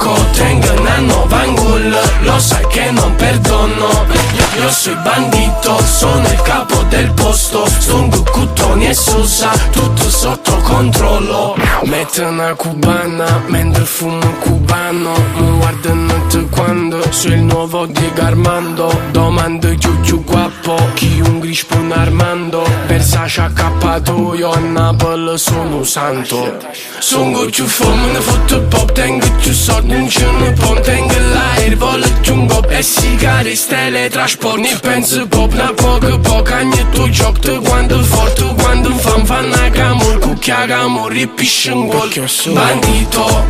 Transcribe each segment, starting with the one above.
loco, tengo una nuova angol, lo sai che non perdono. Io sono bandito, sono il capo del posto, stongo Cuttoni e Sosa, tutto sotto controllo. Metto una cubana, mentre fumo cubano, mi guardano tutti quando sono il nuovo Diego Armando. Domando giù guappo, chi un grispo un Armando, Versace accappatoio, a Napoli sono santo. Sono giù fumo, ne fotto pop, tengo giù soldi, non ce ne può, tengo l'air, volo giù un pop, e sigare, stelle, trasporti, ne penso pop, na poco, ogni tuo gioco, te quando forte, quando fanno a camor, cucchia camor, ripisce un gol. Bandito,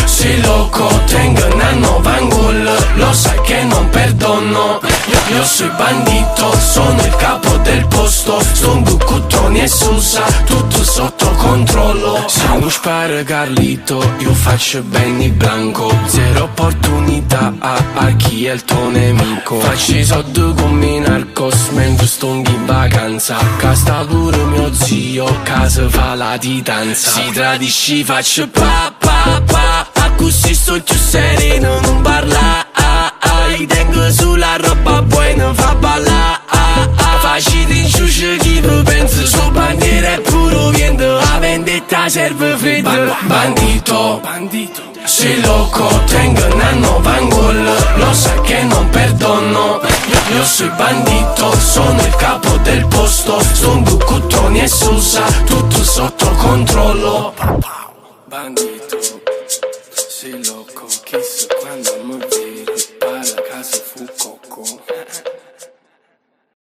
sei loco, tengo una nuova angol, lo sai che non perdono. Io sono bandito, sono il capo del posto, stongo Cuttoni e Sosa, tutto sotto controllo. Se non spara Carlito, io faccio Benny Blanco, zero opportunità a chi è il tuo nemico. Faccio i soldi come i narcos, mentre stongo in vacanza, casta pure mio zio, casa fa la titanza. Si tradisci, faccio pa pa pa, così sto più sereno, non parla, li tengo sulla roba buona, fa balla, facile in ciuscio chi tu pensa, su bandiera è puro vento, la vendetta serve freddo. Bandito, sei loco, tengo una nuova angol, lo sai che non perdono. Io sono bandito, sono il capo del posto, stongo Cuttoni e Sosa, tutto sotto controllo. Bandito, sei loco, chissà quando